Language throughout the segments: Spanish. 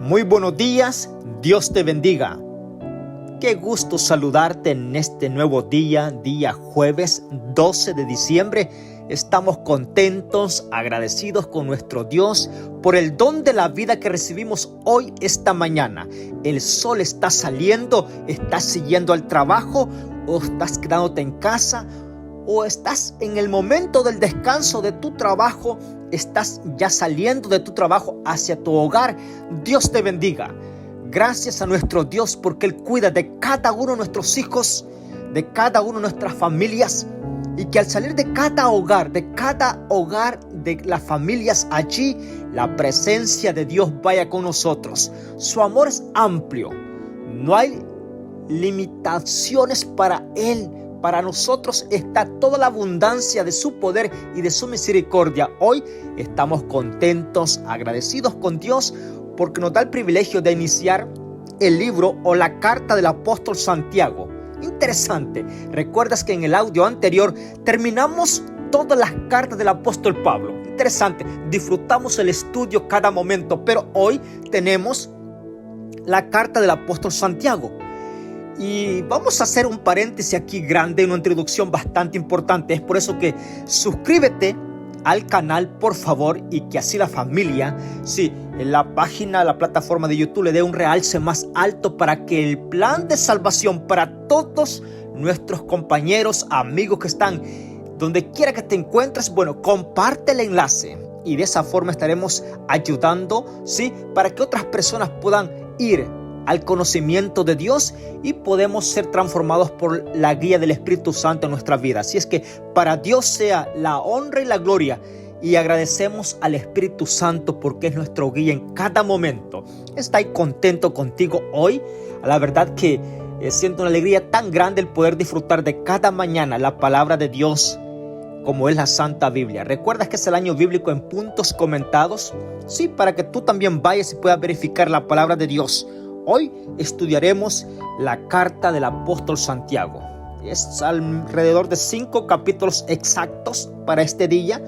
Muy buenos días, Dios te bendiga. Qué gusto saludarte en este nuevo día jueves 12 de diciembre. Estamos contentos, agradecidos con nuestro Dios por el don de la vida que recibimos hoy, esta mañana. El sol está saliendo, estás siguiendo al trabajo o estás quedándote en casa o estás en el momento del descanso de tu trabajo, estás ya saliendo de tu trabajo hacia tu hogar. Dios te bendiga. Gracias a nuestro Dios porque Él cuida de cada uno de nuestros hijos, de cada una de nuestras familias, y que al salir de cada hogar de las familias allí, la presencia de Dios vaya con nosotros. Su amor es amplio, no hay limitaciones para Él. Para nosotros está toda la abundancia de su poder y de su misericordia. Hoy estamos contentos, agradecidos con Dios porque nos da el privilegio de iniciar el libro o la carta del apóstol Santiago. Interesante. ¿Recuerdas que en el audio anterior terminamos todas las cartas del apóstol Pablo? Interesante. Disfrutamos el estudio cada momento, pero hoy tenemos la carta del apóstol Santiago. Y vamos a hacer un paréntesis aquí grande, una introducción bastante importante. Es por eso que suscríbete al canal, por favor, y que así la familia, en la página, la plataforma de YouTube le dé un realce más alto para que el plan de salvación para todos nuestros compañeros, amigos que están donde quiera que te encuentres, comparte el enlace y de esa forma estaremos ayudando, para que otras personas puedan ir al conocimiento de Dios y podemos ser transformados por la guía del Espíritu Santo en nuestra vida. Así es que para Dios sea la honra y la gloria, y agradecemos al Espíritu Santo porque es nuestro guía en cada momento. Estoy contento contigo hoy. La verdad que siento una alegría tan grande el poder disfrutar de cada mañana la palabra de Dios como es la Santa Biblia. ¿Recuerdas que es el año bíblico en puntos comentados? Para que tú también vayas y puedas verificar la palabra de Dios. Hoy estudiaremos la carta del apóstol Santiago. Es alrededor de 5 capítulos exactos para este día.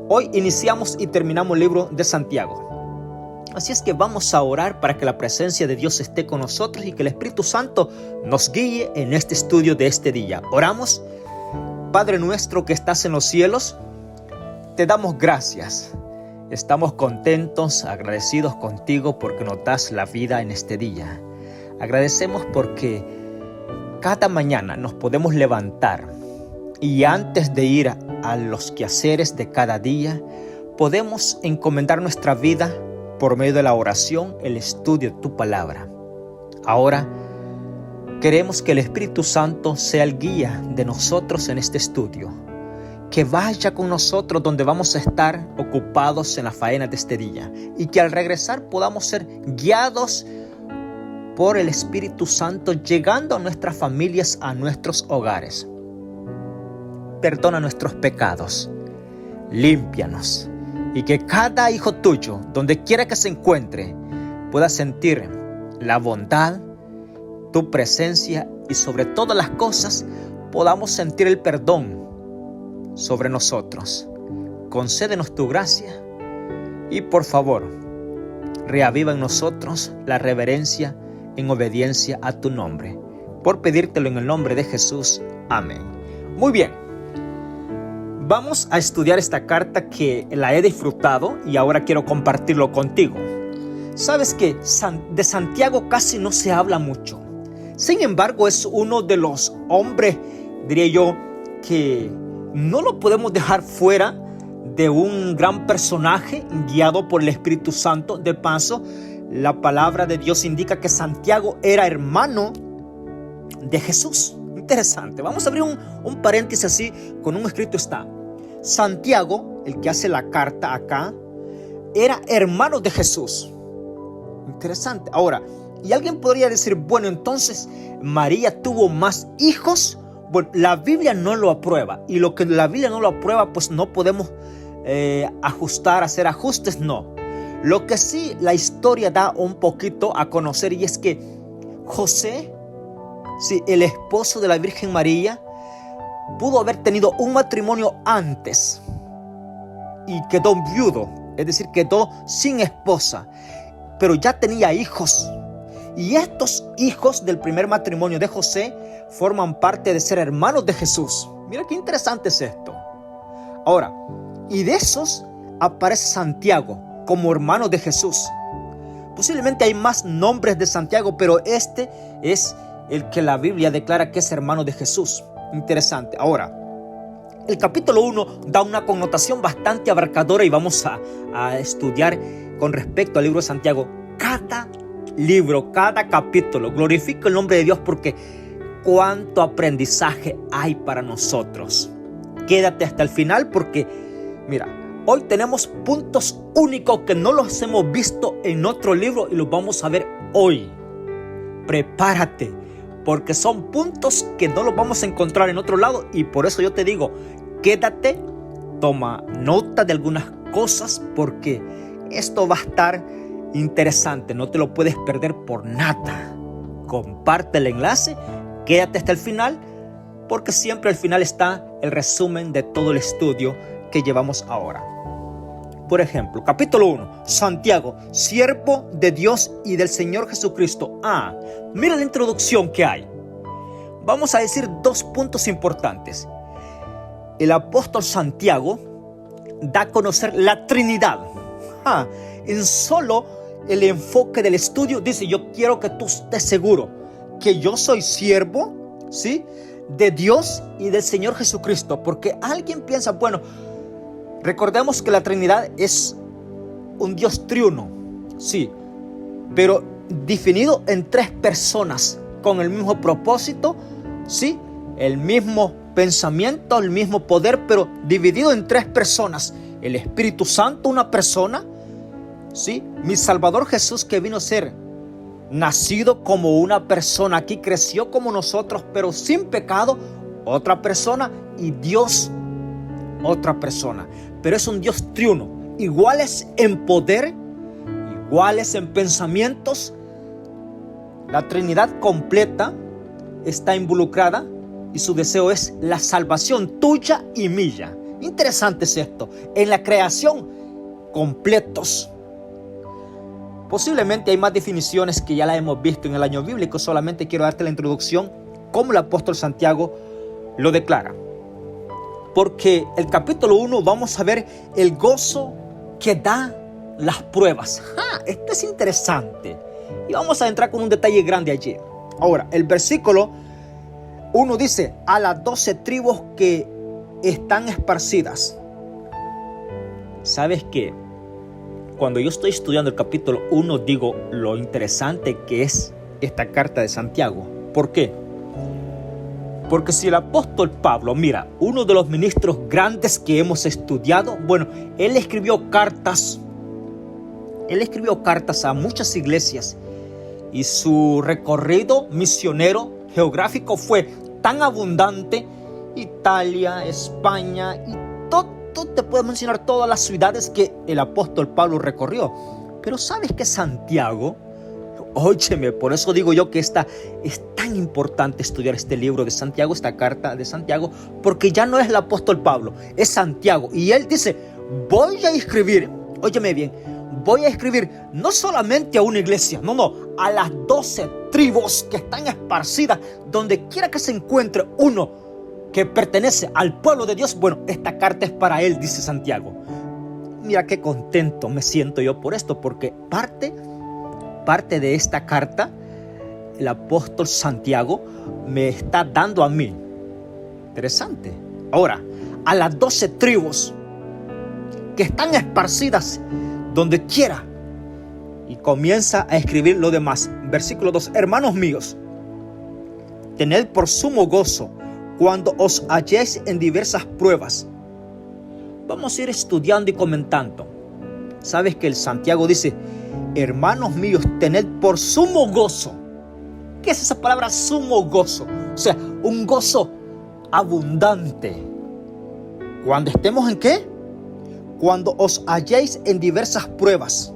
Hoy iniciamos y terminamos el libro de Santiago. Así es que vamos a orar para que la presencia de Dios esté con nosotros y que el Espíritu Santo nos guíe en este estudio de este día. Oramos. Padre nuestro que estás en los cielos, te damos gracias. Estamos contentos, agradecidos contigo porque nos das la vida en este día. Agradecemos porque cada mañana nos podemos levantar y antes de ir a los quehaceres de cada día, podemos encomendar nuestra vida por medio de la oración, el estudio de tu palabra. Ahora queremos que el Espíritu Santo sea el guía de nosotros en este estudio. Que vaya con nosotros donde vamos a estar ocupados en la faena de este día y que al regresar podamos ser guiados por el Espíritu Santo, llegando a nuestras familias, a nuestros hogares. Perdona nuestros pecados, límpianos y que cada hijo tuyo, donde quiera que se encuentre, pueda sentir la bondad, tu presencia y sobre todas las cosas podamos sentir el perdón sobre nosotros. Concédenos tu gracia y por favor reaviva en nosotros la reverencia en obediencia a tu nombre, por pedírtelo en el nombre de Jesús. Amén. Muy bien, vamos a estudiar esta carta que la he disfrutado y ahora quiero compartirlo contigo. Sabes que de Santiago casi no se habla mucho. Sin embargo, es uno de los hombres, diría yo, que no lo podemos dejar fuera de un gran personaje guiado por el Espíritu Santo. De paso, la palabra de Dios indica que Santiago era hermano de Jesús. Interesante. Vamos a abrir un paréntesis así, con un escrito está. Santiago, el que hace la carta acá, era hermano de Jesús. Interesante. Ahora, y alguien podría decir, entonces María tuvo más hijos. La Biblia no lo aprueba, y lo que la Biblia no lo aprueba, pues no podemos hacer ajustes, no. Lo que sí la historia da un poquito a conocer, y es que José, el esposo de la Virgen María, pudo haber tenido un matrimonio antes y quedó viudo, es decir, quedó sin esposa. pero ya tenía hijos. Y estos hijos del primer matrimonio de José forman parte de ser hermanos de Jesús. Mira qué interesante es esto. Ahora, y de esos aparece Santiago como hermano de Jesús. Posiblemente hay más nombres de Santiago, pero este es el que la Biblia declara que es hermano de Jesús. Interesante. Ahora, el capítulo 1 da una connotación bastante abarcadora y vamos a estudiar con respecto al libro de Santiago. Cada libro, cada capítulo glorifica el nombre de Dios porque cuánto aprendizaje hay para nosotros. Quédate hasta el final porque, mira, hoy tenemos puntos únicos que no los hemos visto en otro libro y los vamos a ver hoy. Prepárate, porque son puntos que no los vamos a encontrar en otro lado y por eso yo te digo, quédate, toma nota de algunas cosas porque esto va a estar interesante, no te lo puedes perder por nada. Comparte el enlace, quédate hasta el final porque siempre al final está el resumen de todo el estudio que llevamos ahora. Por ejemplo, capítulo 1, Santiago, siervo de Dios y del Señor Jesucristo. Mira la introducción que hay. Vamos a decir dos puntos importantes. El apóstol Santiago da a conocer la Trinidad. En solo el enfoque del estudio dice, yo quiero que tú estés seguro que yo soy siervo, ¿sí?, de Dios y del Señor Jesucristo. Porque alguien piensa, bueno, recordemos que la Trinidad es un Dios triuno, sí, pero definido en tres personas con el mismo propósito, sí, el mismo pensamiento, el mismo poder, pero dividido en tres personas. El Espíritu Santo, una persona, sí, mi Salvador Jesús, que vino a ser nacido como una persona, aquí creció como nosotros, pero sin pecado, otra persona, y Dios, otra persona. Pero es un Dios triuno, iguales en poder, iguales en pensamientos. La Trinidad completa está involucrada y su deseo es la salvación tuya y mía. Interesante es esto. En la creación, completos. Posiblemente hay más definiciones que ya las hemos visto en el año bíblico. Solamente quiero darte la introducción como el apóstol Santiago lo declara. Porque el capítulo 1 vamos a ver el gozo que da las pruebas. Esto es interesante. Y vamos a entrar con un detalle grande allí. Ahora, el versículo 1 dice, a las 12 tribus que están esparcidas. ¿Sabes qué? Cuando yo estoy estudiando el capítulo 1, digo lo interesante que es esta carta de Santiago. ¿Por qué? Porque si el apóstol Pablo, mira, uno de los ministros grandes que hemos estudiado, bueno, él escribió cartas a muchas iglesias y su recorrido misionero geográfico fue tan abundante. Italia, España y te puedo mencionar todas las ciudades que el apóstol Pablo recorrió. Pero ¿sabes qué, Santiago? Óyeme, por eso digo yo que es tan importante estudiar este libro de Santiago, esta carta de Santiago, porque ya no es el apóstol Pablo, es Santiago. Y él dice, voy a escribir, óyeme bien, voy a escribir no solamente a una iglesia, no, a las 12 tribus que están esparcidas, donde quiera que se encuentre uno que pertenece al pueblo de Dios. Bueno, esta carta es para él, dice Santiago. Mira qué contento me siento yo por esto, porque parte de esta carta, el apóstol Santiago me está dando a mí. Interesante. Ahora, a las 12 tribus que están esparcidas donde quiera. Y comienza a escribir lo demás. Versículo 2. Hermanos míos, tened por sumo gozo cuando os halléis en diversas pruebas. Vamos a ir estudiando y comentando. Sabes que el Santiago dice, hermanos míos, tened por sumo gozo. ¿Qué es esa palabra sumo gozo? O sea, un gozo abundante. ¿Cuando estemos en qué? Cuando os halléis en diversas pruebas.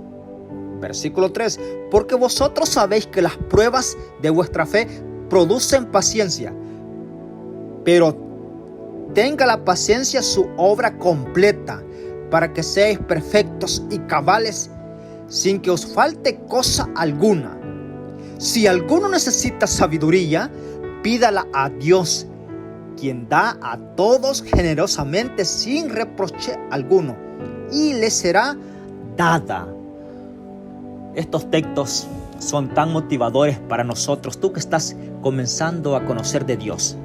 Versículo 3. Porque vosotros sabéis que las pruebas de vuestra fe producen paciencia. Pero tenga la paciencia su obra completa, para que seáis perfectos y cabales sin que os falte cosa alguna. Si alguno necesita sabiduría, pídala a Dios, quien da a todos generosamente sin reproche alguno, y le será dada. Estos textos son tan motivadores para nosotros, tú que estás comenzando a conocer de Dios.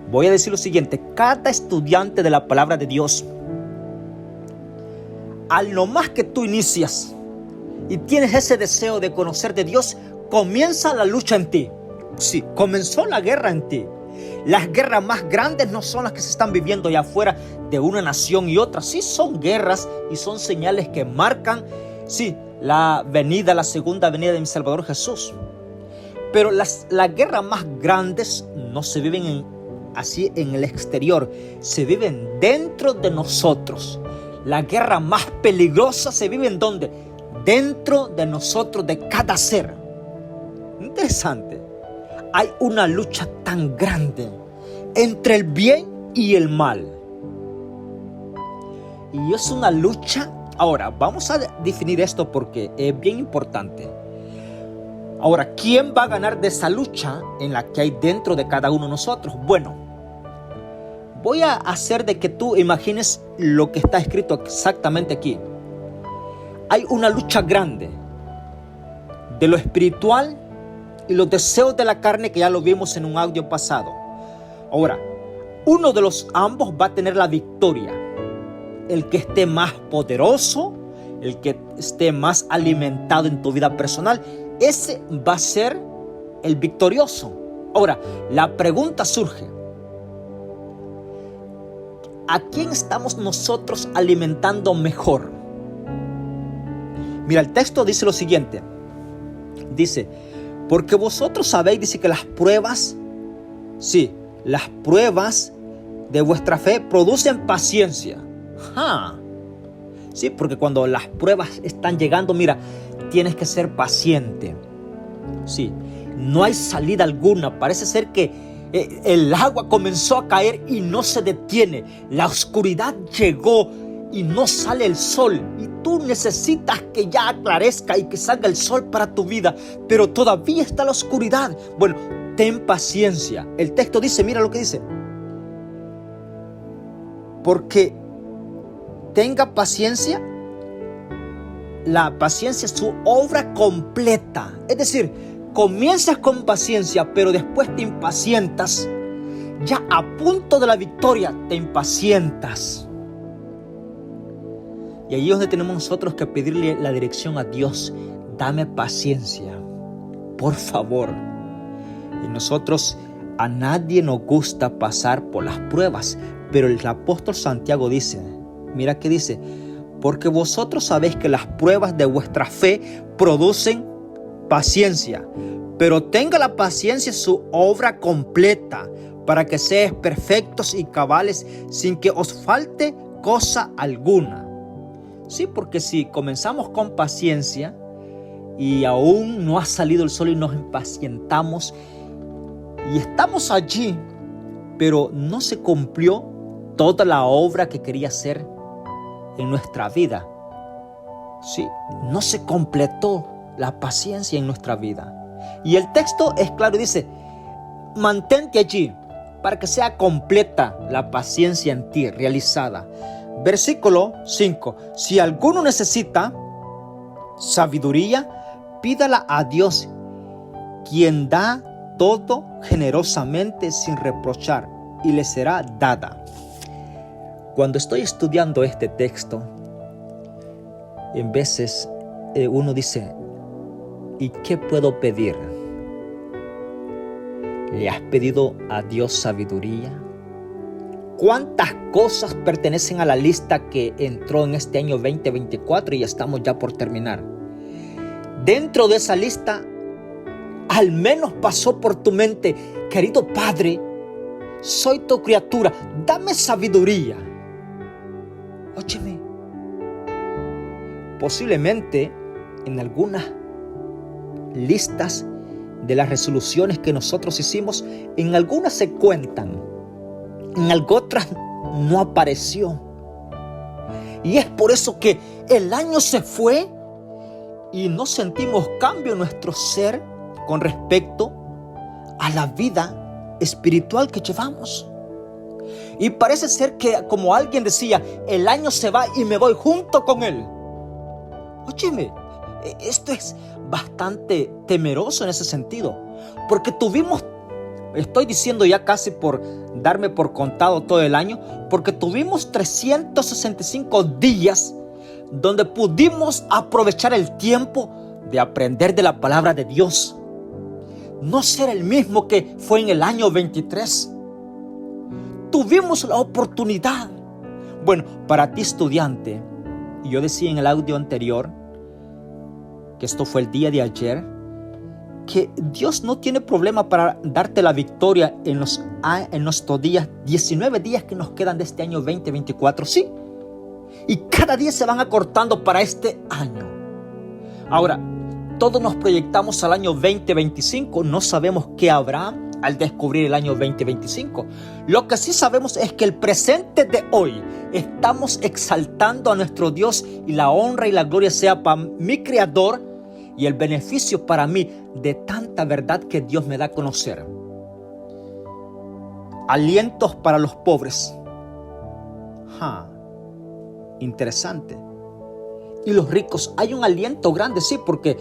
Voy a decir lo siguiente: cada estudiante de la palabra de Dios, al nomás que tú inicias y tienes ese deseo de conocer de Dios, comienza la lucha en ti. Sí, comenzó la guerra en ti. Las guerras más grandes no son las que se están viviendo allá afuera de una nación y otra. Sí, son guerras y son señales que marcan, sí, la segunda venida de mi Salvador Jesús. Pero las guerras más grandes no se viven así en el exterior, se viven dentro de nosotros. La guerra más peligrosa se vive ¿en dónde? Dentro de nosotros, de cada ser. Interesante. Hay una lucha tan grande entre el bien y el mal. Y es una lucha. Ahora, vamos a definir esto porque es bien importante. Ahora, ¿quién va a ganar de esa lucha en la que hay dentro de cada uno de nosotros? Bueno, voy a hacer de que tú imagines lo que está escrito exactamente aquí. Hay una lucha grande de lo espiritual y los deseos de la carne, que ya lo vimos en un audio pasado. Ahora, uno de los ambos va a tener la victoria. El que esté más poderoso, el que esté más alimentado en tu vida personal, ese va a ser el victorioso. Ahora, la pregunta surge: ¿a quién estamos nosotros alimentando mejor? Mira, el texto dice lo siguiente. Dice: porque vosotros sabéis, dice, que las pruebas de vuestra fe producen paciencia. Sí, porque cuando las pruebas están llegando, mira, tienes que ser paciente. Sí, no hay salida alguna. Parece ser que el agua comenzó a caer y no se detiene. La oscuridad llegó y no sale el sol. Y tú necesitas que ya aclarezca y que salga el sol para tu vida. Pero todavía está la oscuridad. Bueno, ten paciencia. El texto dice, mira lo que dice: porque tenga paciencia, la paciencia es su obra completa. Es decir, comienzas con paciencia, pero después te impacientas. Ya a punto de la victoria, te impacientas. Y ahí es donde tenemos nosotros que pedirle la dirección a Dios. Dame paciencia, por favor. Y nosotros, a nadie nos gusta pasar por las pruebas, pero el apóstol Santiago dice, mira qué dice: porque vosotros sabéis que las pruebas de vuestra fe producen paciencia, pero tenga la paciencia su obra completa, para que seáis perfectos y cabales, sin que os falte cosa alguna. Sí, porque si comenzamos con paciencia y aún no ha salido el sol y nos impacientamos y estamos allí, pero no se cumplió toda la obra que quería hacer en nuestra vida. Sí, no se completó la paciencia en nuestra vida. Y el texto es claro y dice: mantente allí para que sea completa la paciencia en ti, realizada. Versículo 5. Si alguno necesita sabiduría, pídala a Dios, quien da todo generosamente sin reprochar, y le será dada. Cuando estoy estudiando este texto, en veces uno dice: ¿y qué puedo pedir? ¿Le has pedido a Dios sabiduría? ¿Cuántas cosas pertenecen a la lista que entró en este año 2024 y estamos ya por terminar? Dentro de esa lista, al menos pasó por tu mente: querido Padre, soy tu criatura, dame sabiduría. Óyeme, posiblemente en algunas listas de las resoluciones que nosotros hicimos, en algunas se cuentan, en otras no apareció. Y es por eso que el año se fue y no sentimos cambio en nuestro ser con respecto a la vida espiritual que llevamos. Y parece ser que, como alguien decía, el año se va y me voy junto con él. Óyeme, esto es bastante temeroso en ese sentido, porque estoy diciendo ya casi por darme por contado todo el año, porque tuvimos 365 días donde pudimos aprovechar el tiempo de aprender de la palabra de Dios. No ser el mismo que fue en el año 23. Tuvimos la oportunidad. Bueno, para ti estudiante, y yo decía en el audio anterior, que esto fue el día de ayer, que Dios no tiene problema para darte la victoria en nuestros días, 19 días que nos quedan de este año 2024, sí. Y cada día se van acortando para este año. Ahora, todos nos proyectamos al año 2025, no sabemos qué habrá al descubrir el año 2025. Lo que sí sabemos es que el presente de hoy estamos exaltando a nuestro Dios, y la honra y la gloria sea para mi Creador y el beneficio para mí de tanta verdad que Dios me da a conocer. Alientos para los pobres. Interesante. Y los ricos, hay un aliento grande, sí, porque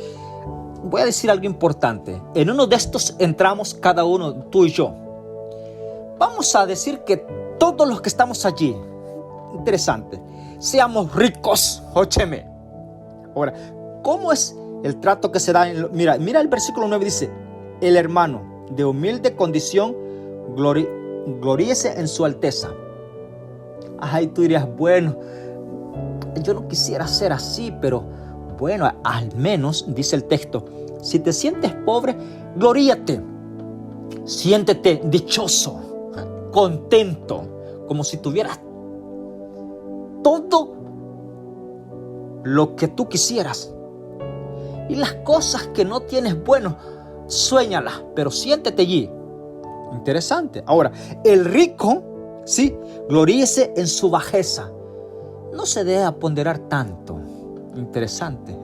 voy a decir algo importante. En uno de estos entramos cada uno, tú y yo. Vamos a decir que todos los que estamos allí, interesante, seamos ricos. Óyeme. Ahora, ¿cómo es el trato que se da? Mira el versículo 9 dice: el hermano de humilde condición gloríese en su alteza. Ay, tú dirías, bueno, yo no quisiera ser así, pero bueno, al menos, dice el texto, si te sientes pobre, gloríate. Siéntete dichoso, contento, como si tuvieras todo lo que tú quisieras. Y las cosas que no tienes, bueno, suéñalas, pero siéntete allí. Interesante. Ahora, el rico, sí, gloríese en su bajeza. No se debe ponderar tanto. Interesante.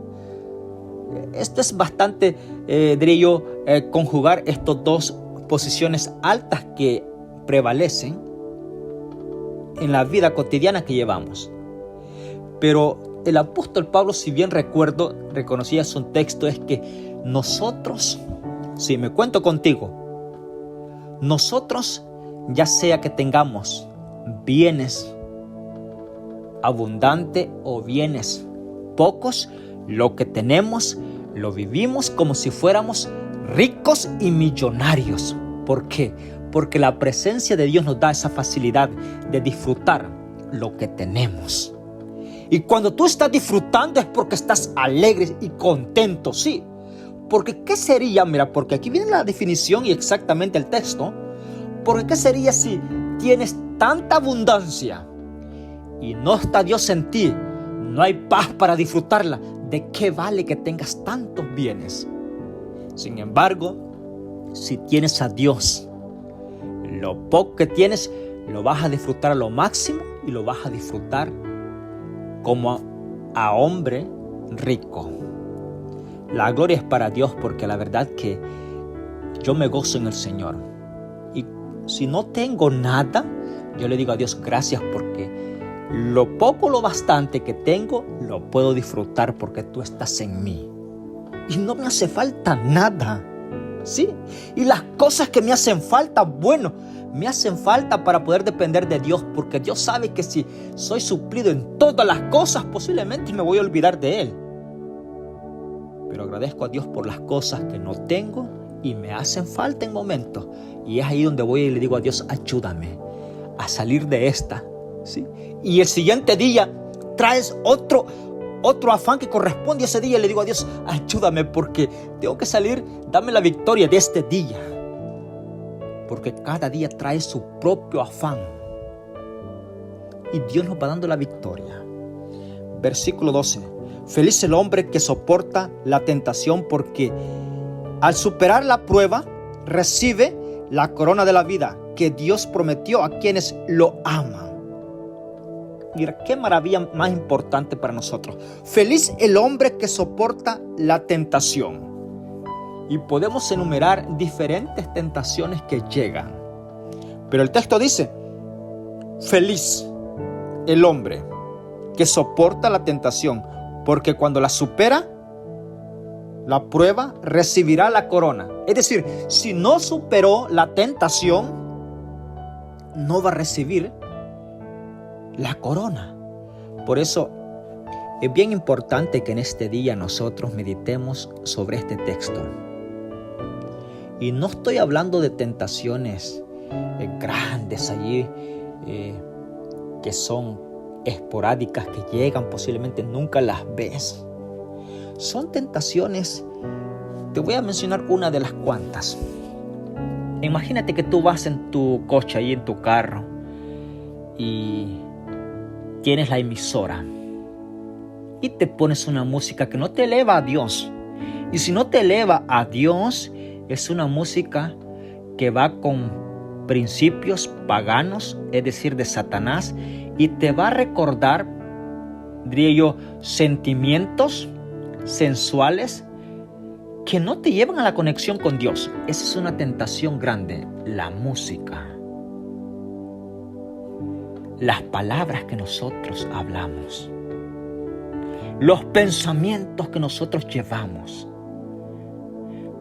Esto es bastante, diría yo, conjugar estas dos posiciones altas que prevalecen en la vida cotidiana que llevamos. Pero el apóstol Pablo, si bien reconocía su texto, es que nosotros, si me cuento contigo, nosotros, ya sea que tengamos bienes abundantes o bienes pocos, lo que tenemos lo vivimos como si fuéramos ricos y millonarios. ¿Por qué? Porque la presencia de Dios nos da esa facilidad de disfrutar lo que tenemos. Y cuando tú estás disfrutando es porque estás alegre y contento, sí. Porque ¿qué sería? Mira, porque aquí viene la definición y exactamente el texto. Porque ¿qué sería si tienes tanta abundancia y no está Dios en ti? No hay paz para disfrutarla. ¿De qué vale que tengas tantos bienes? Sin embargo, si tienes a Dios, lo poco que tienes lo vas a disfrutar a lo máximo y lo vas a disfrutar como a hombre rico. La gloria es para Dios, porque la verdad que yo me gozo en el Señor. Y si no tengo nada, yo le digo a Dios gracias, porque lo poco, lo bastante que tengo, lo puedo disfrutar porque tú estás en mí. Y no me hace falta nada, ¿sí? Y las cosas que me hacen falta, bueno, me hacen falta para poder depender de Dios, porque Dios sabe que si soy suplido en todas las cosas, posiblemente me voy a olvidar de Él. Pero agradezco a Dios por las cosas que no tengo y me hacen falta en momentos. Y es ahí donde voy y le digo a Dios, ayúdame a salir de esta, ¿sí? Y el siguiente día traes otro afán que corresponde a ese día. Le digo a Dios, ayúdame porque tengo que salir, dame la victoria de este día. Porque cada día trae su propio afán. Y Dios nos va dando la victoria. Versículo 12. Feliz el hombre que soporta la tentación, porque al superar la prueba recibe la corona de la vida que Dios prometió a quienes lo aman. Mira, qué maravilla más importante para nosotros. Feliz el hombre que soporta la tentación. Y podemos enumerar diferentes tentaciones que llegan. Pero el texto dice, feliz el hombre que soporta la tentación, porque cuando la supera, la prueba, recibirá la corona. Es decir, si no superó la tentación, no va a recibir la corona. Por eso es bien importante que en este día nosotros meditemos sobre este texto. Y no estoy hablando de tentaciones grandes allí, que son esporádicas, que llegan, posiblemente nunca las ves. Son tentaciones, te voy a mencionar una de las cuantas. Imagínate que tú vas en tu coche, ahí en tu carro, y tienes la emisora y te pones una música que no te eleva a Dios. Y si no te eleva a Dios, es una música que va con principios paganos, es decir, de Satanás, y te va a recordar, diría yo, sentimientos sensuales que no te llevan a la conexión con Dios. Esa es una tentación grande, la música. Las palabras que nosotros hablamos, los pensamientos que nosotros llevamos.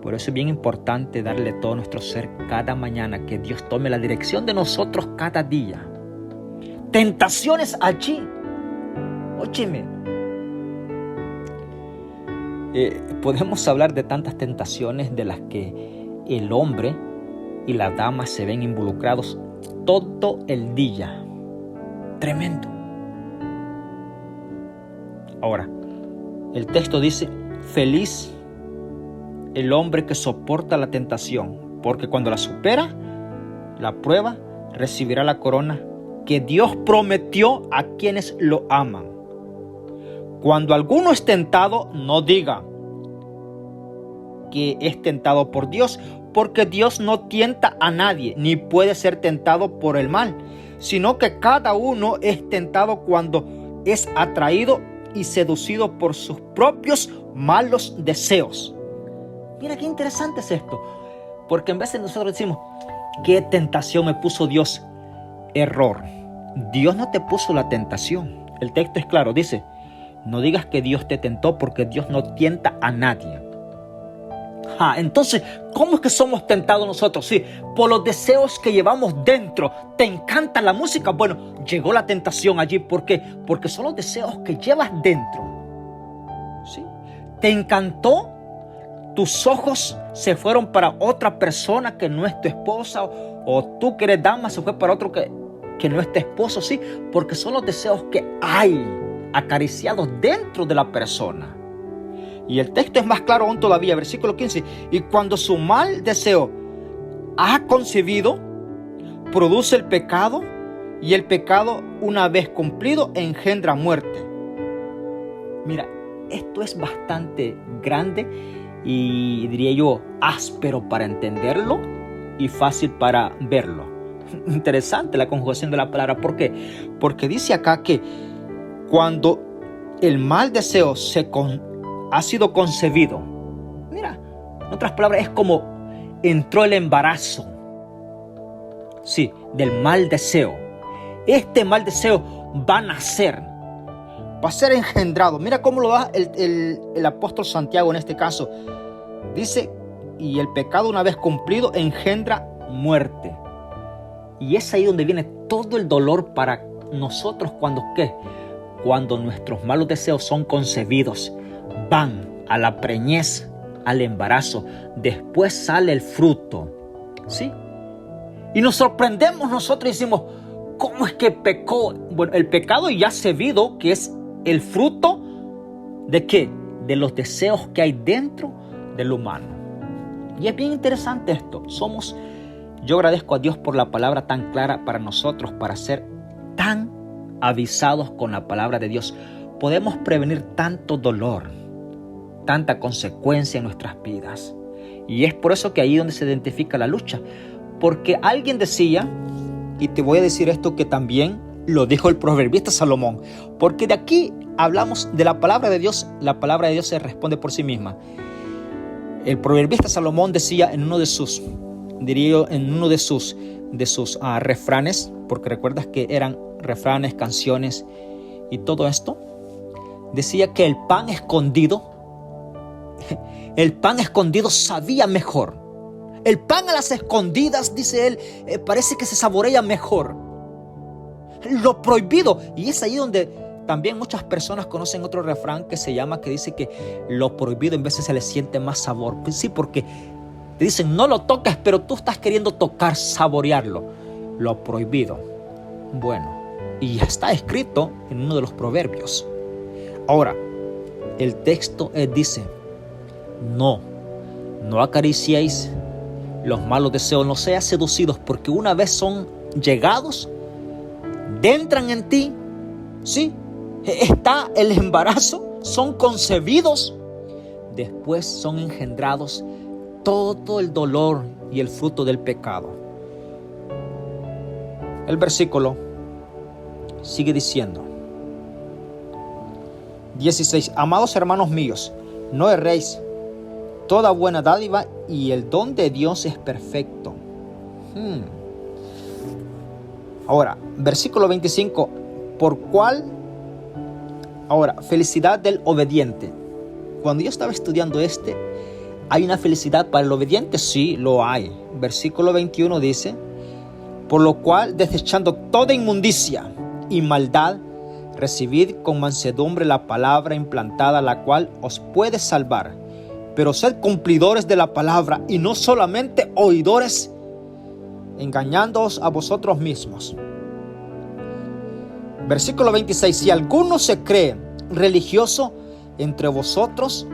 Por eso es bien importante darle todo nuestro ser cada mañana, que Dios tome la dirección de nosotros cada día. Tentaciones allí. Óyeme. Podemos hablar de tantas tentaciones de las que el hombre y la dama se ven involucrados todo el día. Tremendo. Ahora, el texto dice, feliz el hombre que soporta la tentación, porque cuando la supera, la prueba, recibirá la corona que Dios prometió a quienes lo aman. Cuando alguno es tentado, no diga que es tentado por Dios, porque Dios no tienta a nadie, ni puede ser tentado por el mal, sino que cada uno es tentado cuando es atraído y seducido por sus propios malos deseos. Mira qué interesante es esto, porque en vez de nosotros decimos, ¿qué tentación me puso Dios? Error. Dios no te puso la tentación. El texto es claro, dice, no digas que Dios te tentó, porque Dios no tienta a nadie. Entonces, ¿cómo es que somos tentados nosotros? Sí, por los deseos que llevamos dentro. ¿Te encanta la música? Bueno, llegó la tentación allí. ¿Por qué? Porque son los deseos que llevas dentro. ¿Sí? ¿Te encantó? Tus ojos se fueron para otra persona que no es tu esposa, o tú que eres dama se fue para otro que no es tu esposo, sí, porque son los deseos que hay acariciados dentro de la persona. Y el texto es más claro aún todavía, versículo 15, y cuando su mal deseo ha concebido, produce el pecado, y el pecado, una vez cumplido, engendra muerte. Mira, esto es bastante grande y diría yo áspero para entenderlo y fácil para verlo. Interesante la conjugación de la palabra. ¿Por qué? Porque dice acá que cuando el mal deseo ha sido concebido, mira, en otras palabras, es como entró el embarazo, sí, del mal deseo. Este mal deseo va a nacer, va a ser engendrado. Mira cómo lo da el apóstol Santiago en este caso. Dice, y el pecado, una vez cumplido, engendra muerte. Y es ahí donde viene todo el dolor para nosotros cuando ¿qué? Cuando nuestros malos deseos son concebidos, van a la preñez, al embarazo, después sale el fruto, ¿sí? Y nos sorprendemos nosotros y decimos, ¿cómo es que pecó? Bueno, el pecado ya sabido que es el fruto ¿de qué? De los deseos que hay dentro del humano. Y es bien interesante esto. Yo agradezco a Dios por la palabra tan clara para nosotros, para ser tan avisados con la palabra de Dios. Podemos prevenir tanto dolor, tanta consecuencia en nuestras vidas. Y es por eso que ahí es donde se identifica la lucha. Porque alguien decía, y te voy a decir esto que también Lo dijo el proverbista Salomón, porque de aquí hablamos de la palabra de Dios. La palabra de Dios se responde por sí misma. El proverbista Salomón decía en uno de sus, refranes, porque recuerdas que eran refranes, canciones y todo esto, decía que el pan escondido sabía mejor. El pan a las escondidas, dice él, parece que se saborea mejor. Lo prohibido, y es ahí donde también muchas personas conocen otro refrán que dice que lo prohibido en veces se le siente más sabor. Pues sí, porque te dicen no lo toques, pero tú estás queriendo tocar, saborearlo. Lo prohibido. Bueno, y ya está escrito en uno de los proverbios. Ahora, el texto dice: no acariciéis los malos deseos, no seas seducidos, porque una vez son llegados, entran en ti, sí, está el embarazo, son concebidos, después son engendrados todo el dolor y el fruto del pecado. El versículo sigue diciendo, 16: amados hermanos míos, no erréis, toda buena dádiva y el don de Dios es perfecto. Ahora, versículo 25, felicidad del obediente. Cuando yo estaba estudiando ¿hay una felicidad para el obediente? Sí, lo hay. Versículo 21 dice: por lo cual, desechando toda inmundicia y maldad, recibid con mansedumbre la palabra implantada, la cual os puede salvar. Pero sed cumplidores de la palabra y no solamente oidores, engañándoos a vosotros mismos. Versículo 26: si alguno se cree religioso entre vosotros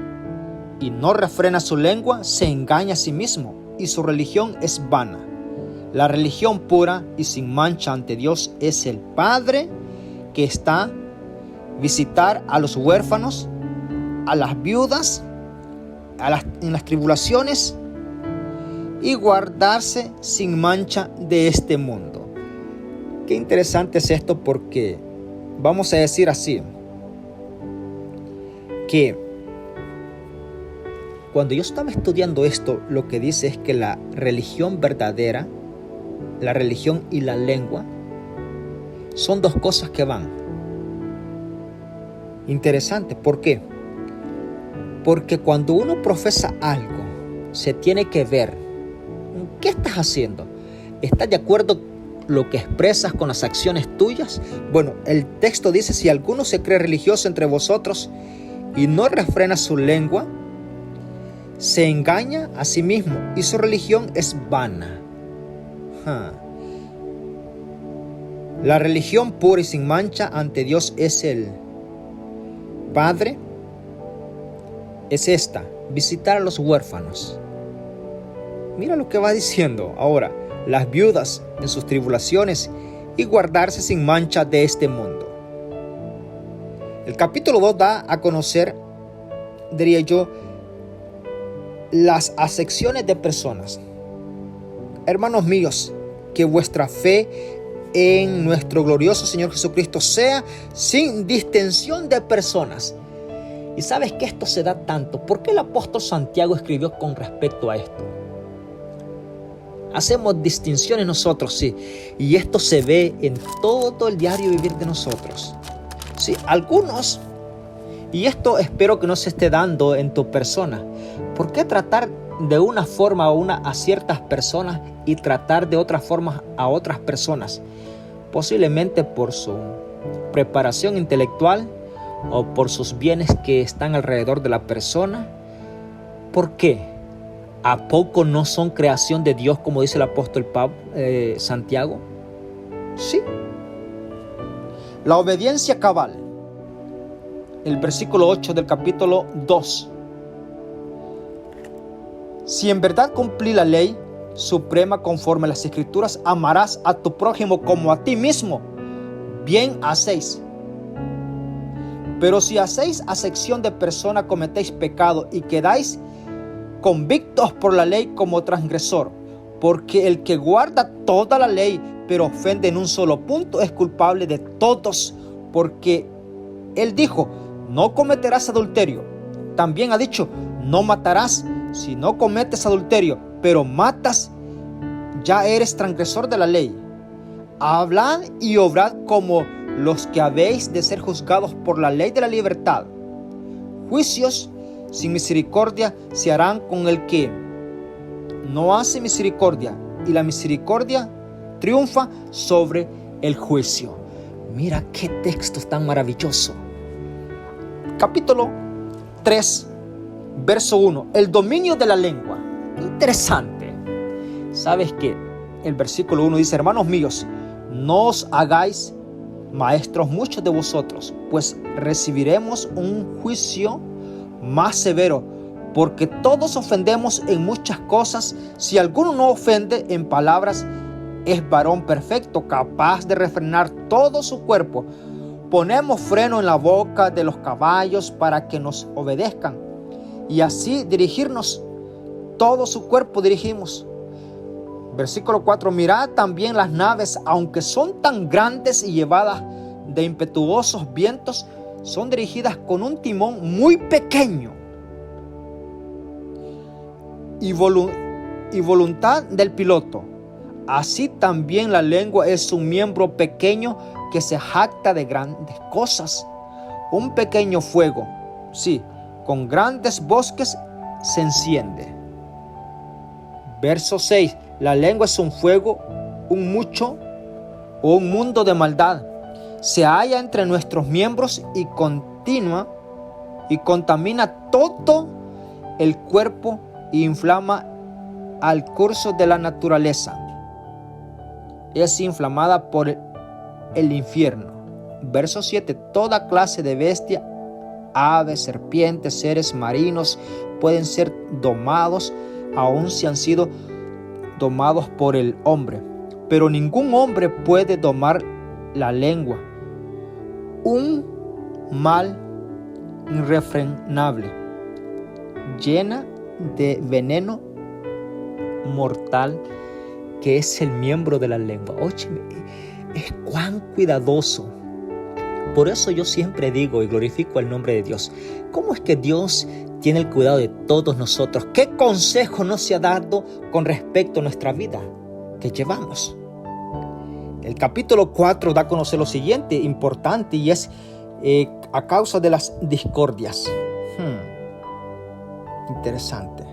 y no refrena su lengua, se engaña a sí mismo y su religión es vana. La religión pura y sin mancha ante Dios es el Padre, que está visitar a los huérfanos, a las viudas, en las tribulaciones, y guardarse sin mancha de este mundo. Qué interesante es esto, porque vamos a decir así, que cuando yo estaba estudiando esto, lo que dice es que la religión verdadera, la religión y la lengua, son dos cosas que van. Interesante, ¿por qué? Porque cuando uno profesa algo, se tiene que ver qué estás haciendo. ¿Estás de acuerdo lo que expresas con las acciones tuyas? Bueno, el texto dice: si alguno se cree religioso entre vosotros y no refrena su lengua, se engaña a sí mismo y su religión es vana. La religión pura y sin mancha ante Dios es el Padre. Es esta: visitar a los huérfanos. Mira lo que va diciendo ahora: las viudas en sus tribulaciones y guardarse sin mancha de este mundo. El capítulo 2 da a conocer, diría yo, las acepciones de personas. Hermanos míos, que vuestra fe en nuestro glorioso Señor Jesucristo sea sin distinción de personas. Y sabes que esto se da tanto. ¿Por qué el apóstol Santiago escribió con respecto a esto? Hacemos distinciones nosotros, sí. Y esto se ve en todo el diario vivir de nosotros. Sí, algunos, y esto espero que no se esté dando en tu persona. ¿Por qué tratar de una forma a ciertas personas y tratar de otra forma a otras personas? Posiblemente por su preparación intelectual o por sus bienes que están alrededor de la persona. ¿Por qué? ¿A poco no son creación de Dios, como dice el apóstol Santiago? Sí. La obediencia cabal. El versículo 8 del capítulo 2. Si en verdad cumplí la ley suprema conforme a las Escrituras, amarás a tu prójimo como a ti mismo, bien hacéis. Pero si hacéis acepción de persona, cometéis pecado y quedáis convictos por la ley como transgresor. Porque el que guarda toda la ley, pero ofende en un solo punto, es culpable de todos, porque Él dijo, no cometerás adulterio. También ha dicho, no matarás. Si no cometes adulterio, pero matas, ya eres transgresor de la ley. Hablad y obrad como los que habéis de ser juzgados por la ley de la libertad. Juicios sin misericordia se harán con el que no hace misericordia, y la misericordia triunfa sobre el juicio. Mira qué texto tan maravilloso. Capítulo 3, verso 1. El dominio de la lengua. Interesante. ¿Sabes qué? El versículo 1 dice, hermanos míos, no os hagáis maestros muchos de vosotros, pues recibiremos un juicio más severo, porque todos ofendemos en muchas cosas. Si alguno no ofende en palabras, es varón perfecto, capaz de refrenar todo su cuerpo. Ponemos freno en la boca de los caballos para que nos obedezcan, y así dirigirnos. Todo su cuerpo dirigimos. Versículo 4. Mirad también las naves, aunque son tan grandes y llevadas de impetuosos vientos, son dirigidas con un timón muy pequeño y voluntad del piloto. Así también la lengua es un miembro pequeño que se jacta de grandes cosas. Un pequeño fuego, sí, con grandes bosques se enciende. Verso 6. La lengua es un fuego, un mundo de maldad. Se halla entre nuestros miembros y contamina todo el cuerpo e inflama al curso de la naturaleza. Es inflamada por el infierno. Verso 7. Toda clase de bestia, aves, serpientes, seres marinos pueden ser domados, aun si han sido domados por el hombre. Pero ningún hombre puede domar la lengua, un mal irrefrenable, llena de veneno mortal, que es el miembro de la lengua. Óyeme, es cuán cuidadoso. Por eso yo siempre digo y glorifico el nombre de Dios. ¿Cómo es que Dios tiene el cuidado de todos nosotros? ¿Qué consejo nos se ha dado con respecto a nuestra vida que llevamos? El capítulo 4 da a conocer lo siguiente, importante, y es a causa de las discordias. Interesante.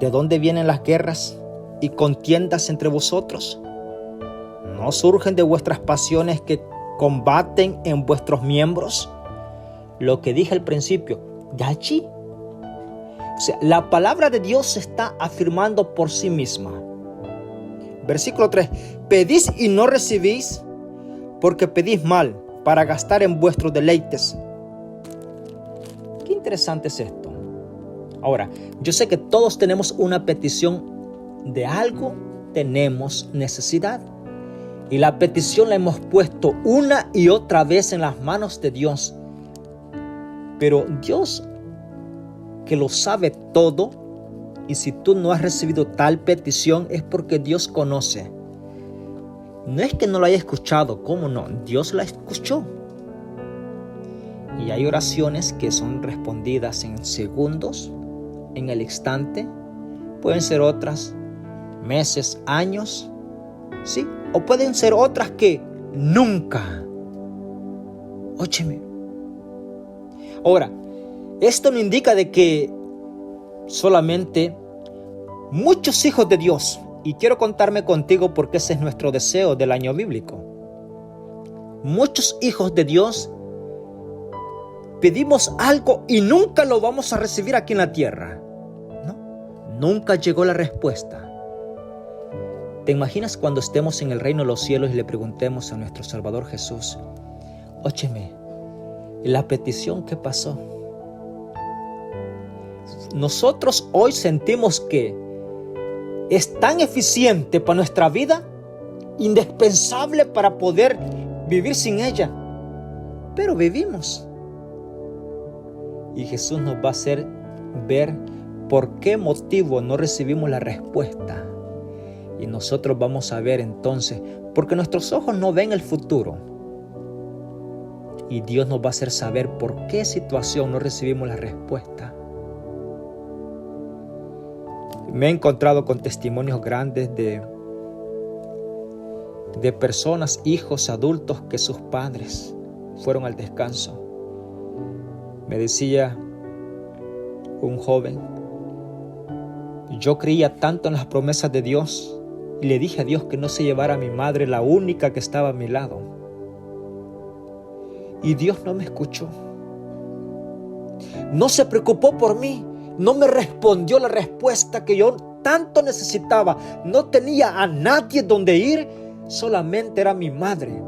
¿De dónde vienen las guerras y contiendas entre vosotros? ¿No surgen de vuestras pasiones que combaten en vuestros miembros? Lo que dije al principio, de allí. O sea, la palabra de Dios se está afirmando por sí misma. Versículo 3. Pedís y no recibís, porque pedís mal, para gastar en vuestros deleites. Qué interesante es esto. Ahora, yo sé que todos tenemos una petición de algo, tenemos necesidad. Y la petición la hemos puesto una y otra vez en las manos de Dios. Pero Dios, que lo sabe todo, y si tú no has recibido tal petición, es porque Dios conoce. No es que no lo haya escuchado, ¿cómo no? Dios la escuchó. Y hay oraciones que son respondidas en segundos, en el instante. Pueden ser otras meses, años, ¿sí? O pueden ser otras que nunca. Óyeme. Ahora, esto no indica de que solamente muchos hijos de Dios, y quiero contarme contigo porque ese es nuestro deseo del año bíblico. Muchos hijos de Dios pedimos algo y nunca lo vamos a recibir aquí en la tierra. ¿No? Nunca llegó la respuesta. ¿Te imaginas cuando estemos en el reino de los cielos y le preguntemos a nuestro Salvador Jesús, óyeme, la petición que pasó? Nosotros hoy sentimos que es tan eficiente para nuestra vida, indispensable para poder vivir sin ella, pero vivimos. Y Jesús nos va a hacer ver por qué motivo no recibimos la respuesta. Y nosotros vamos a ver entonces, porque nuestros ojos no ven el futuro. Y Dios nos va a hacer saber por qué situación no recibimos la respuesta. Me he encontrado con testimonios grandes de personas, hijos, adultos, que sus padres fueron al descanso. Me decía un joven, yo creía tanto en las promesas de Dios y le dije a Dios que no se llevara a mi madre, la única que estaba a mi lado. Y Dios no me escuchó. No se preocupó por mí. No me respondió la respuesta que yo tanto necesitaba. No tenía a nadie donde ir. Solamente era mi madre.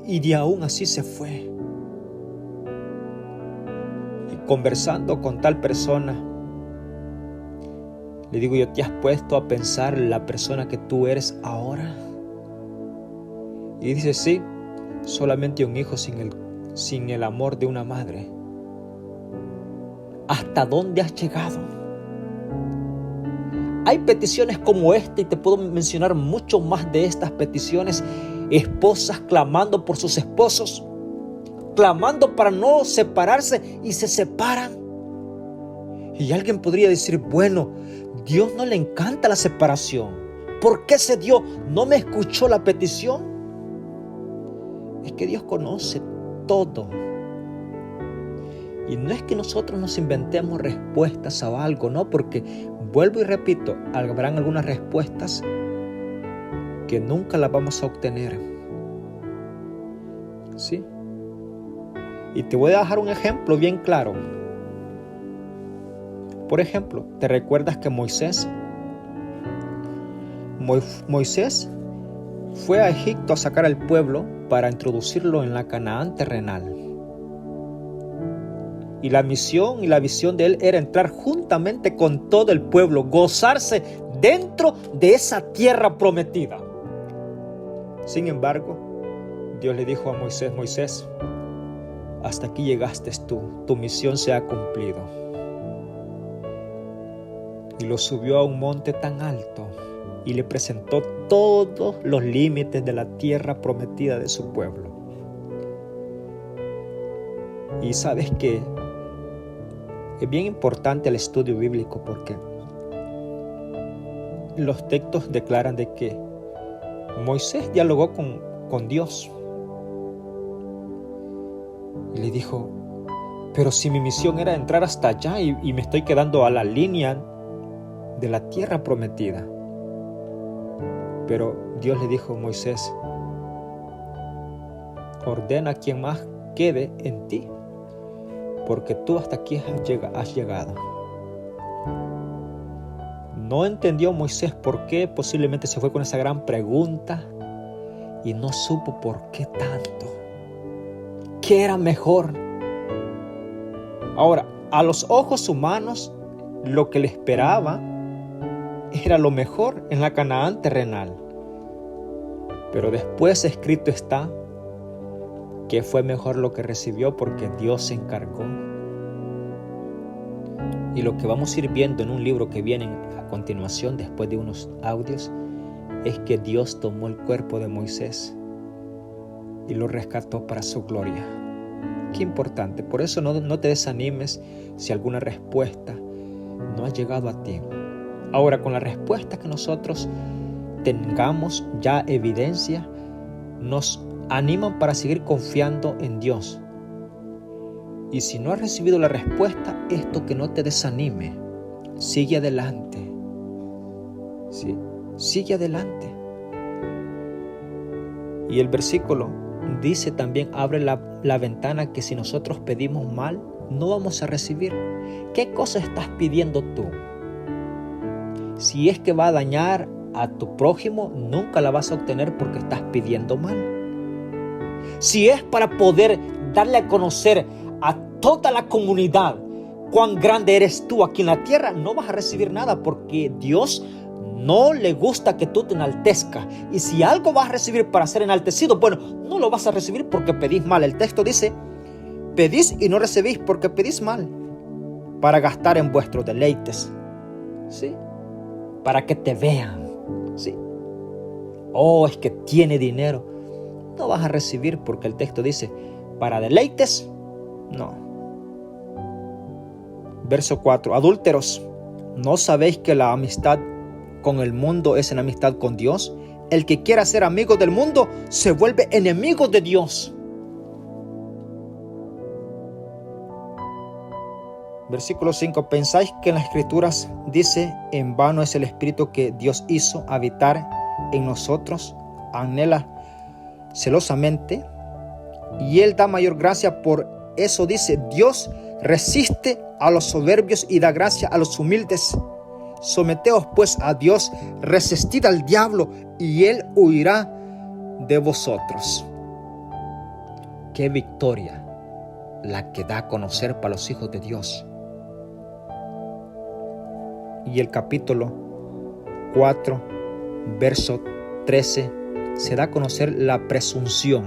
Y de aún así se fue. Y conversando con tal persona, le digo yo, ¿te has puesto a pensar la persona que tú eres ahora? Y dice, sí, solamente un hijo sin el amor de una madre. ¿Hasta dónde has llegado? Hay peticiones como esta y te puedo mencionar mucho más de estas peticiones. Esposas clamando por sus esposos, clamando para no separarse y se separan. Y alguien podría decir, bueno, Dios no le encanta la separación. ¿Por qué se dio? ¿No me escuchó la petición? Es que Dios conoce todo. Y no es que nosotros nos inventemos respuestas a algo, no, porque vuelvo y repito, habrán algunas respuestas que nunca las vamos a obtener. ¿Sí? Y te voy a dejar un ejemplo bien claro. Por ejemplo, ¿te recuerdas que Moisés fue a Egipto a sacar al pueblo para introducirlo en la Canaán terrenal? Y la misión y la visión de él era entrar juntamente con todo el pueblo, gozarse dentro de esa tierra prometida. Sin embargo, Dios le dijo a Moisés, Moisés, hasta aquí llegaste tú, tu misión se ha cumplido. Y lo subió a un monte tan alto y le presentó todos los límites de la tierra prometida de su pueblo. Y sabes que es bien importante el estudio bíblico porque los textos declaran de que Moisés dialogó con Dios y le dijo, pero si mi misión era entrar hasta allá y me estoy quedando a la línea de la tierra prometida. Pero Dios le dijo, Moisés, ordena a quien más quede en ti, porque tú hasta aquí has llegado. No entendió Moisés por qué, posiblemente se fue con esa gran pregunta y no supo por qué tanto. ¿Qué era mejor? Ahora, a los ojos humanos, lo que le esperaba era lo mejor en la Canaán terrenal. Pero después escrito está que fue mejor lo que recibió porque Dios se encargó. Y lo que vamos a ir viendo en un libro que viene a continuación, después de unos audios, es que Dios tomó el cuerpo de Moisés y lo rescató para su gloria. Qué importante. Por eso no te desanimes si alguna respuesta no ha llegado a ti. Ahora, con la respuesta que nosotros tengamos ya evidencia, nos animan para seguir confiando en Dios. Y si no has recibido la respuesta, esto que no te desanime. Sigue adelante. ¿Sí? Sigue adelante. Y el versículo dice también, abre la ventana que si nosotros pedimos mal, no vamos a recibir. ¿Qué cosa estás pidiendo tú? Si es que va a dañar a tu prójimo, nunca la vas a obtener porque estás pidiendo mal. Si es para poder darle a conocer a toda la comunidad cuán grande eres tú aquí en la tierra, no vas a recibir nada porque Dios no le gusta que tú te enaltezcas. Y si algo vas a recibir para ser enaltecido, bueno, no lo vas a recibir porque pedís mal. El texto dice, pedís y no recibís porque pedís mal, para gastar en vuestros deleites. ¿Sí? para que te vean. Sí. Oh, es que tiene dinero. No vas a recibir porque el texto dice, para deleites, no. Verso 4. Adúlteros, ¿no sabéis que la amistad con el mundo es enemistad con Dios? El que quiera ser amigo del mundo se vuelve enemigo de Dios. Versículo 5. ¿Pensáis que en las Escrituras dice, en vano es el Espíritu que Dios hizo habitar en nosotros? Anhela celosamente, y Él da mayor gracia. Por eso dice, Dios resiste a los soberbios y da gracia a los humildes. Someteos pues a Dios, resistid al diablo, y Él huirá de vosotros. Qué victoria la que da a conocer para los hijos de Dios. Y el capítulo 4, verso 13, se da a conocer la presunción.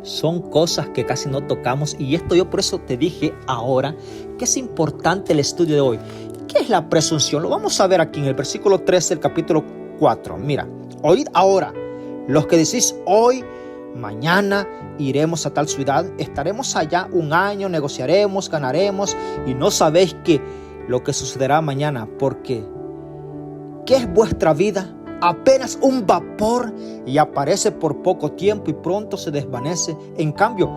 Son cosas que casi no tocamos, y esto yo por eso te dije ahora que es importante el estudio de hoy. ¿Qué es la presunción? Lo vamos a ver aquí en el versículo 13 del capítulo 4. Mira, oíd ahora, los que decís hoy, mañana iremos a tal ciudad, estaremos allá un año, negociaremos, ganaremos, y no sabéis lo que sucederá mañana, porque ¿qué es vuestra vida? Apenas un vapor, y aparece por poco tiempo y pronto se desvanece. En cambio,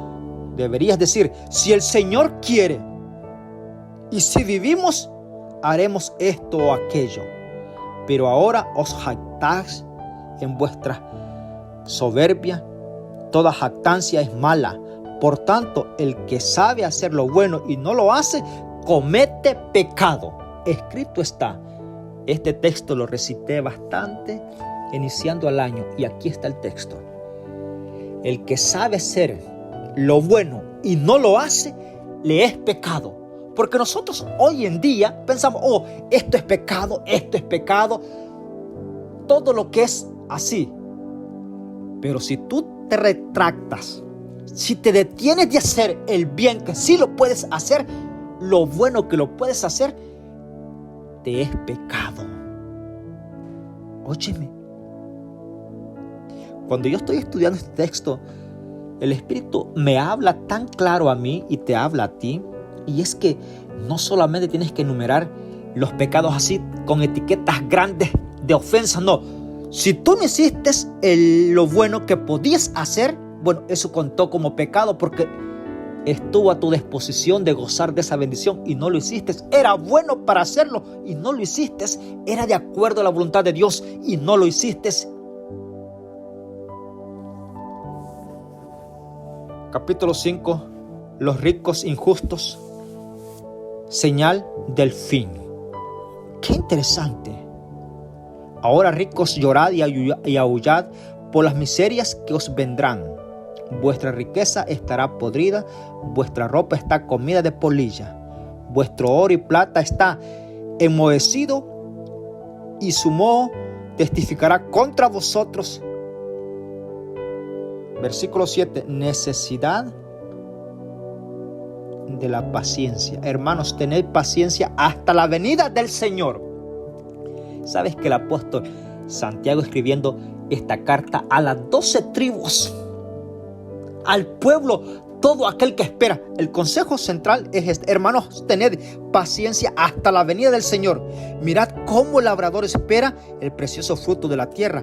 deberías decir, si el Señor quiere, y si vivimos, haremos esto o aquello. Pero ahora os jactáis en vuestra soberbia. Toda jactancia es mala. Por tanto, el que sabe hacer lo bueno y no lo hace, comete pecado. Escrito está. Este texto lo recité bastante iniciando el año, y aquí está el texto. El que sabe hacer lo bueno y no lo hace, le es pecado. Porque nosotros hoy en día pensamos, oh, esto es pecado, todo lo que es así. Pero si tú te retractas, si te detienes de hacer el bien, que sí lo puedes hacer, lo bueno que lo puedes hacer, te es pecado. Óyeme. Cuando yo estoy estudiando este texto, el Espíritu me habla tan claro a mí y te habla a ti. Y es que no solamente tienes que enumerar los pecados así con etiquetas grandes de ofensa, no. Si tú no hiciste lo bueno que podías hacer, bueno, eso contó como pecado porque estuvo a tu disposición de gozar de esa bendición y no lo hiciste. Era bueno para hacerlo y no lo hiciste. Era de acuerdo a la voluntad de Dios y no lo hiciste. Capítulo 5. Los ricos injustos. Señal del fin. Qué interesante. Ahora, ricos, llorad y aullad por las miserias que os vendrán. Vuestra riqueza estará podrida, vuestra ropa está comida de polilla, vuestro oro y plata está enmohecido, y su moho testificará contra vosotros. Versículo 7. Necesidad de la paciencia. Hermanos, tened paciencia hasta la venida del Señor. ¿Sabes que el apóstol Santiago, escribiendo esta carta a las 12 tribus, al pueblo, todo aquel que espera, el consejo central es este: hermanos, tened paciencia hasta la venida del Señor. Mirad cómo el labrador espera el precioso fruto de la tierra.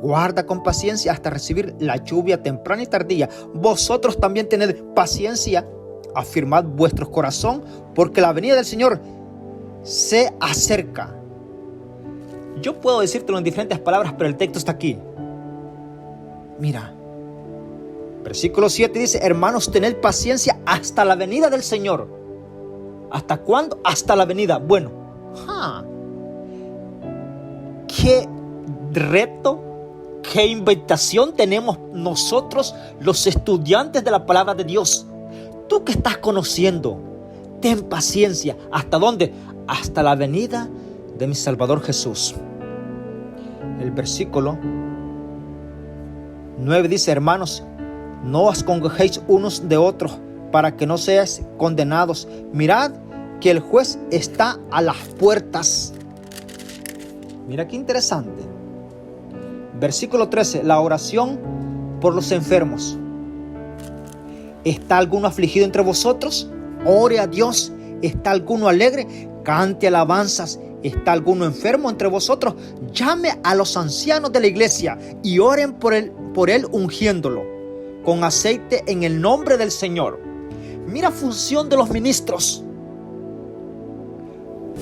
Guarda con paciencia hasta recibir la lluvia temprana y tardía. Vosotros también tened paciencia, afirmad vuestro corazón, porque la venida del Señor se acerca. Yo puedo decírtelo en diferentes palabras, pero el texto está aquí. Mira, versículo 7 dice: hermanos, tened paciencia hasta la venida del Señor. ¿Hasta cuándo? Hasta la venida. Bueno, qué reto, qué invitación tenemos nosotros, los estudiantes de la palabra de Dios. Tú que estás conociendo, ten paciencia. ¿Hasta dónde? Hasta la venida de mi Salvador Jesús. El versículo 9 dice: hermanos, no os congojéis unos de otros, para que no seáis condenados. Mirad que el juez está a las puertas. Mira qué interesante. Versículo 13, la oración por los enfermos. ¿Está alguno afligido entre vosotros? Ore a Dios. ¿Está alguno alegre? Cante alabanzas. ¿Está alguno enfermo entre vosotros? Llame a los ancianos de la iglesia y oren por él ungiéndolo con aceite en el nombre del Señor. Mira función de los ministros.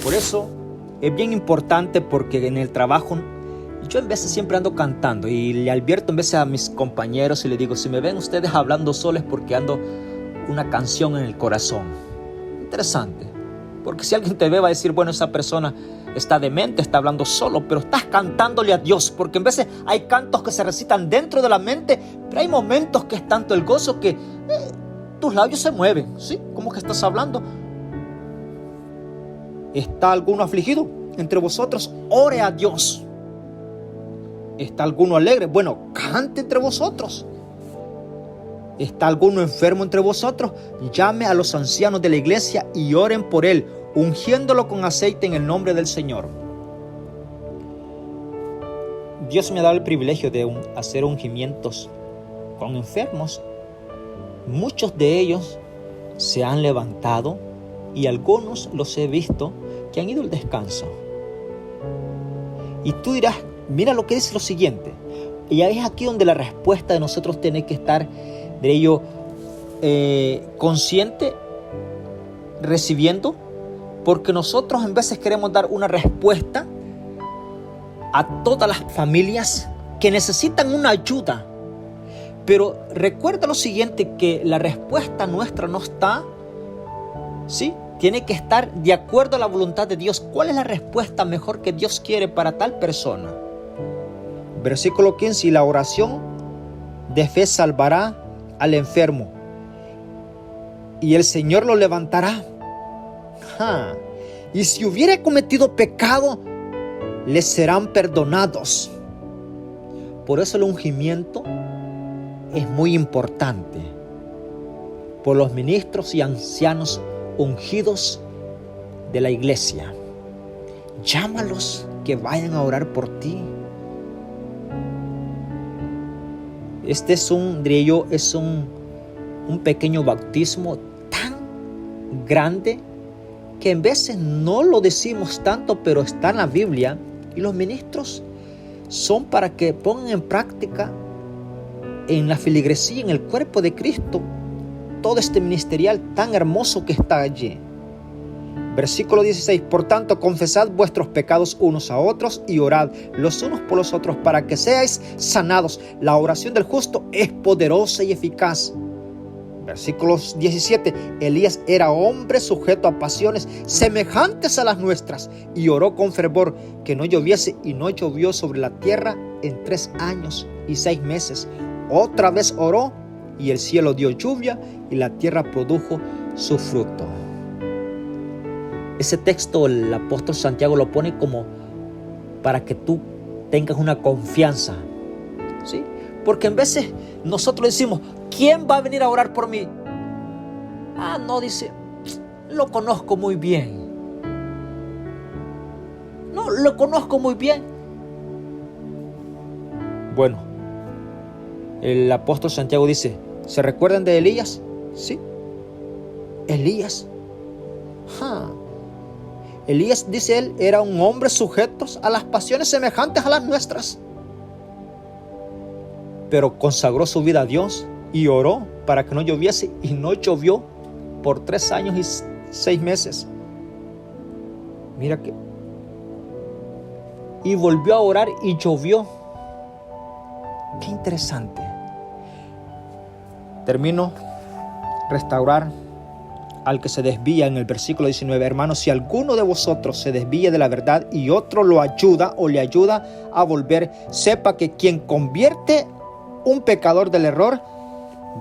Por eso es bien importante, porque en el trabajo yo en veces siempre ando cantando y le advierto en veces a mis compañeros y le digo, si me ven ustedes hablando solo es porque ando una canción en el corazón. Interesante, porque si alguien te ve va a decir, bueno, esa persona está demente, está hablando solo, pero estás cantándole a Dios, porque en veces hay cantos que se recitan dentro de la mente, pero hay momentos que es tanto el gozo que tus labios se mueven, ¿sí? ¿Cómo que estás hablando? ¿Está alguno afligido entre vosotros? Ore a Dios. ¿Está alguno alegre? Bueno, cante entre vosotros. ¿Está alguno enfermo entre vosotros? Llame a los ancianos de la iglesia y oren por él, ungiéndolo con aceite en el nombre del Señor. Dios me ha dado el privilegio de hacer ungimientos con enfermos. Muchos de ellos se han levantado y algunos los he visto que han ido al descanso. Y tú dirás, mira lo que dice lo siguiente. Y es aquí donde la respuesta de nosotros tiene que estar de ello consciente, recibiendo, porque nosotros en veces queremos dar una respuesta a todas las familias que necesitan una ayuda. Pero recuerda lo siguiente, que la respuesta nuestra no está, ¿sí? Tiene que estar de acuerdo a la voluntad de Dios. ¿Cuál es la respuesta mejor que Dios quiere para tal persona? Versículo 15, y la oración de fe salvará al enfermo, y el Señor lo levantará. Y si hubiere cometido pecado, les serán perdonados. Por eso el ungimiento es muy importante. Por los ministros y ancianos ungidos de la iglesia. Llámalos que vayan a orar por ti. Este es un pequeño bautismo tan grande que en veces no lo decimos tanto, pero está en la Biblia. Y los ministros son para que pongan en práctica en la feligresía, en el cuerpo de Cristo, todo este ministerial tan hermoso que está allí. Versículo 16, por tanto, confesad vuestros pecados unos a otros y orad los unos por los otros para que seáis sanados. La oración del justo es poderosa y eficaz. Versículo 17, Elías era hombre sujeto a pasiones semejantes a las nuestras y oró con fervor que no lloviese, y no llovió sobre la tierra en 3 años y 6 meses. Otra vez oró y el cielo dio lluvia y la tierra produjo su fruto. Ese texto el apóstol Santiago lo pone como para que tú tengas una confianza, ¿sí? Porque en veces nosotros decimos, ¿quién va a venir a orar por mí? No, dice, lo conozco muy bien. No, lo conozco muy bien. Bueno, el apóstol Santiago dice, ¿se recuerdan de Elías? Sí, Elías. Elías, dice él, era un hombre sujeto a las pasiones semejantes a las nuestras, pero consagró su vida a Dios y oró para que no lloviese, y no llovió por 3 años y 6 meses. Mira que... Y volvió a orar y llovió. Qué interesante. Termino. Restaurar al que se desvía en el versículo 19. Hermanos, si alguno de vosotros se desvía de la verdad y otro lo ayuda o le ayuda a volver, sepa que quien convierte un pecador del error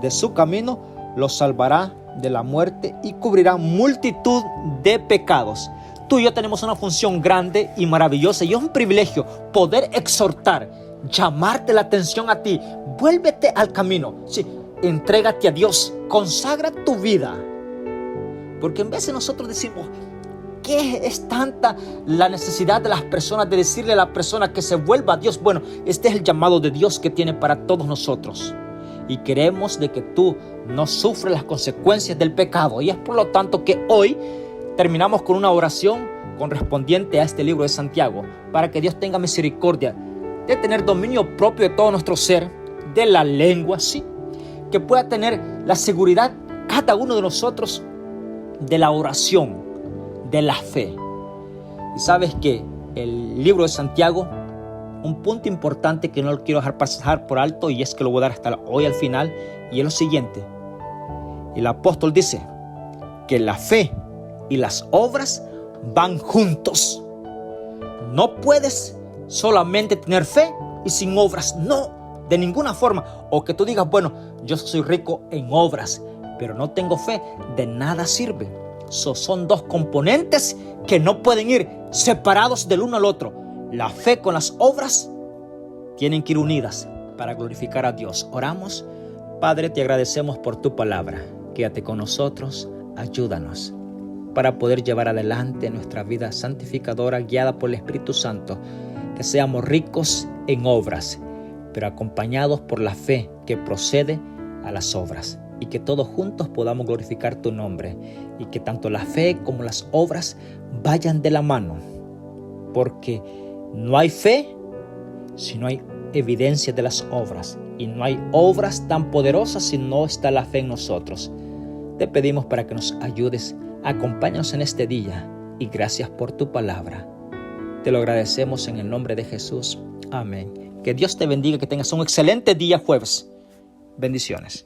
de su camino, lo salvará de la muerte y cubrirá multitud de pecados. Tú y yo tenemos una función grande y maravillosa, y es un privilegio poder exhortar, llamarte la atención a ti. Vuélvete al camino. Sí, entrégate a Dios, consagra tu vida. Porque en veces nosotros decimos, qué es tanta la necesidad de las personas de decirle a la persona que se vuelva a Dios? Bueno, este es el llamado de Dios que tiene para todos nosotros. Y queremos de que tú no sufras las consecuencias del pecado. Y es por lo tanto que hoy terminamos con una oración correspondiente a este libro de Santiago, para que Dios tenga misericordia de tener dominio propio de todo nuestro ser, de la lengua, sí, que pueda tener la seguridad cada uno de nosotros de la oración, de la fe. Y sabes que el libro de Santiago, un punto importante que no lo quiero dejar pasar por alto, y es que lo voy a dar hasta hoy al final, y es lo siguiente. El apóstol dice que la fe y las obras van juntos. No puedes solamente tener fe y sin obras, no, de ninguna forma. O que tú digas, bueno, yo soy rico en obras, pero no tengo fe, de nada sirve. Son dos componentes que no pueden ir separados del uno al otro. La fe con las obras tienen que ir unidas para glorificar a Dios. Oramos. Padre, te agradecemos por tu palabra. Quédate con nosotros, ayúdanos para poder llevar adelante nuestra vida santificadora guiada por el Espíritu Santo, que seamos ricos en obras, pero acompañados por la fe que procede a las obras, y que todos juntos podamos glorificar tu nombre, y que tanto la fe como las obras vayan de la mano, porque no hay fe si no hay evidencia de las obras, y no hay obras tan poderosas si no está la fe en nosotros. Te pedimos para que nos ayudes. Acompáñanos en este día y gracias por tu palabra. Te lo agradecemos en el nombre de Jesús. Amén. Que Dios te bendiga, que tengas un excelente día jueves. Bendiciones.